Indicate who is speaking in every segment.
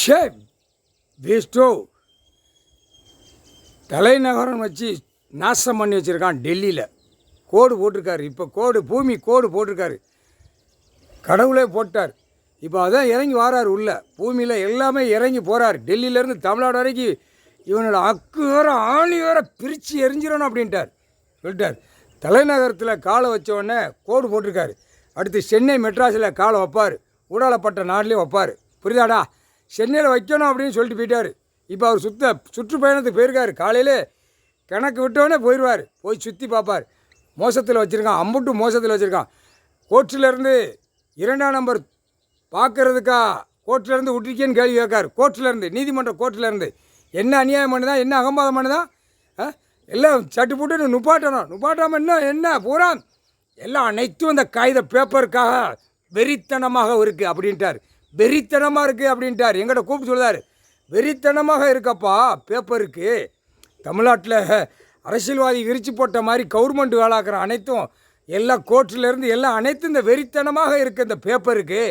Speaker 1: ஷே வேஸ்ட்டோ தலைநகரம் வச்சு நாசம் பண்ணி வச்சுருக்கான். டெல்லியில் கோடு போட்டிருக்காரு. இப்போ பூமி கோடு போட்டிருக்காரு. கடவுளே போட்டார். இப்போ அதான் இறங்கி வாரார் உள்ள பூமியில் எல்லாமே இறங்கி போகிறார். டெல்லியிலேருந்து தமிழ்நாடு வரைக்கும் இவனோட அக்கு வேற ஆணி வேற பிரித்து எரிஞ்சிடணும் அப்படின்ட்டார் சொல்லிட்டார். தலைநகரத்தில் காலை வச்ச கோடு போட்டிருக்காரு. அடுத்து சென்னை மெட்ராஸில் காலை வைப்பார். ஊடாலப்பட்ட நாட்டிலையும் வைப்பார். புரியுதாடா? சென்னையில் வைக்கணும் அப்படின்னு சொல்லிட்டு போயிட்டார். இப்போ அவர் சுற்றுப்பயணத்துக்கு போயிருக்காரு. காலையில் கணக்கு விட்டோடனே போயிடுவார். போய் சுற்றி பார்ப்பார். மோசத்தில் வச்சுருக்கான். அம்புட்டு மோசத்தில் வச்சுருக்கான். கோர்ட்டிலேருந்து 2ஆம் நம்பர் பார்க்குறதுக்கா கோர்ட்டிலேருந்து விட்டுருக்கேன்னு கேள்வி கேட்கார். கோர்ட்டிலேருந்து நீதிமன்ற கோர்ட்டிலேருந்து என்ன அநியாயம் பண்ணுதான், என்ன அகம்பாதம் பண்ணுதான், எல்லாம் சட்டு போட்டு நுப்பாட்டாமல் என்ன பூரா எல்லாம் அனைத்தும் அந்த காகித பேப்பருக்காக வெறித்தனமாக இருக்குது அப்படின்ட்டார். வெறித்தனமாக இருக்குது அப்படின்ட்டார். எங்கிட்ட கூப்பிட்டு சொல்லுதார், வெறித்தனமாக இருக்கப்பா பேப்பருக்கு. தமிழ்நாட்டில் அரசியல்வாதி விரிச்சு போட்ட மாதிரி கவர்மெண்ட் வேலாக்குற அனைத்தும் எல்லாம் கோர்ட்டிலேருந்து எல்லாம் அனைத்தும் இந்த வெறித்தனமாக இருக்குது இந்த பேப்பருக்கு.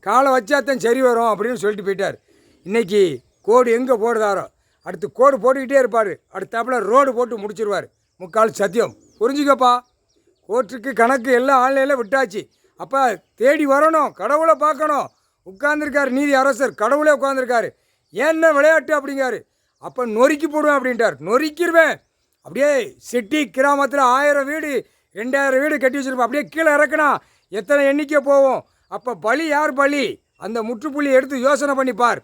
Speaker 1: காலை வச்சாத்தான் சரி வரும் அப்படின்னு சொல்லிட்டு போயிட்டார். இன்றைக்கி கோடு எங்கே போடுதாரோ அடுத்து கோடு போட்டுக்கிட்டே இருப்பார். அடுத்தாப்புல ரோடு போட்டு முடிச்சிருவார். முக்கால் சத்தியம். புரிஞ்சுக்கப்பா. கோர்ட்டுக்கு கணக்கு எல்லாம் ஆன்லைனில் விட்டாச்சு. அப்போ தேடி வரணும், கடவுளை பார்க்கணும். உட்கார்ந்துருக்காரு நீதி அரசர், கடவுளே உட்காந்துருக்காரு. ஏன்னா விளையாட்டு அப்படிங்காரு. அப்போ நொறுக்கி போடுவேன் அப்படின்ட்டார். நொறுக்கிடுவேன். அப்படியே சிட்டி கிராமத்தில் 1000 வீடு 2000 வீடு கட்டி வச்சுருப்பேன். அப்படியே கீழே இறக்குனா எத்தனை எண்ணிக்கை போவோம். அப்போ பலி யார் பலி? அந்த முற்றுப்புள்ளி எடுத்து யோசனை பண்ணிப்பார்.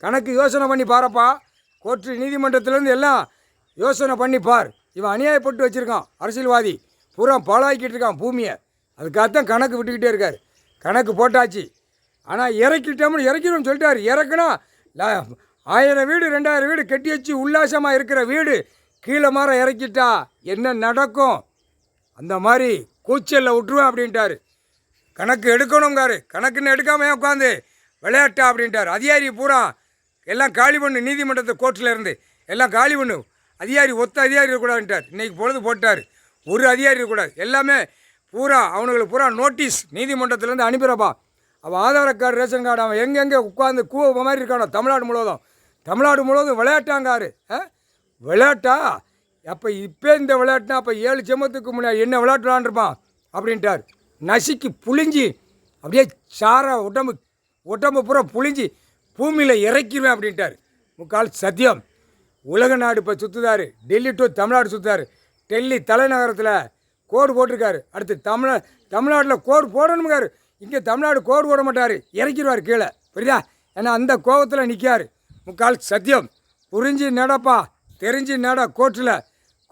Speaker 1: கணக்கு யோசனை பண்ணி பாரப்பா. கோர்ட்டு நீதிமன்றத்திலேருந்து எல்லாம் யோசனை பண்ணிப்பார். இவன் அநியாயப்பட்டு வச்சுருக்கான். அரசியல்வாதி பூரா பாழாக்கிட்டு இருக்கான் பூமியை. அதுக்காகத்தான் கணக்கு விட்டுக்கிட்டே இருக்கார். கணக்கு போட்டாச்சு. ஆனால் இறக்கிட்டோம்னு இறக்கிடும்னு சொல்லிட்டார். இறக்குனா 1000 வீடு 2000 வீடு கட்டி வச்சு உல்லாசமாக இருக்கிற வீடு கீழே மாற இறக்கிட்டா என்ன நடக்கும்? அந்த மாதிரி கூச்சலில் விட்டுருவேன் அப்படின்ட்டார். கணக்கு எடுக்கணுங்காரு. கணக்குன்னு எடுக்காமல் உட்காந்து விளையாட்டா அப்படின்ட்டார். அதிகாரி பூரா எல்லாம் காலி பண்ணு. நீதிமன்றத்தை கோர்ட்டில் இருந்து எல்லாம் காலி பண்ணு. அதிகாரி ஒத்த அதிகாரி இருக்கக்கூடாதுன்ட்டார். இன்றைக்கி பொழுது போட்டார். ஒரு அதிகாரி இருக்கக்கூடாது. எல்லாமே பூரா அவனுங்களுக்கு பூரா நோட்டீஸ் நீதிமன்றத்திலேருந்து அனுப்பிடுறப்பா. அவன் ஆதார கார்டு ரேஷன் கார்டு அவன் எங்கெங்கே உட்காந்து கூவ மாதிரி இருக்கானோ தமிழ்நாடு முழுவதும் விளையாட்டாங்காரு. விளையாட்டா? அப்போ இப்போ இந்த விளையாட்டுனா அப்போ 7 ஜென்மத்துக்கு முன்னாடி என்ன விளையாட்டுலான்ருப்பான் அப்படின்ட்டார். நசுக்கி புழிஞ்சி அப்படியே சாரா உடம்பு பூரா புழிஞ்சி பூமியில் இறக்கிடுவேன் அப்படின்ட்டார். முக்கால் சத்தியம். உலக நாடு இப்போ சுற்றுதாரு. டெல்லி டு தமிழ்நாடு சுற்றுதாரு. டெல்லி தலைநகரத்தில் கோடு போட்டிருக்காரு. அடுத்து தமிழ்நாட்டில் கோடு போடணுங்காரு. இங்கே தமிழ்நாடு கோடு போட மாட்டார். இறக்கிடுவார் கீழே. புரியுதா? ஏன்னா அந்த கோபத்தில் நிற்கார். முக்கால் சத்தியம். புரிஞ்சு நடப்பா, தெரிஞ்சு நட.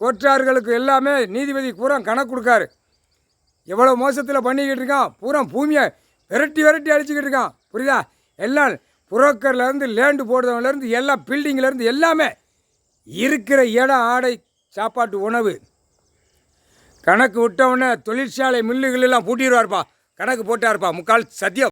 Speaker 1: கோர்ட்டார்களுக்கு எல்லாமே நீதிபதி பூரா கணக்கு கொடுக்காரு. எவ்வளோ மோசத்தில் பண்ணிக்கிட்டு இருக்கான். பூரா பூமியை விரட்டி அடிச்சுக்கிட்டு இருக்கான். புரியுதா? எல்லாம் புரோக்கர்லேருந்து லேண்டு போடுறவங்கலேருந்து எல்லாம் பில்டிங்லேருந்து எல்லாமே இருக்கிற இடம், ஆடை, சாப்பாட்டு, உணவு கணக்கு விட்டவுடனே தொழிற்சாலை மில்லுகளெல்லாம் பூட்டிடுவார்ப்பா. கணக்கு போட்டார்ப்பா. முக்கால் சத்தியம்.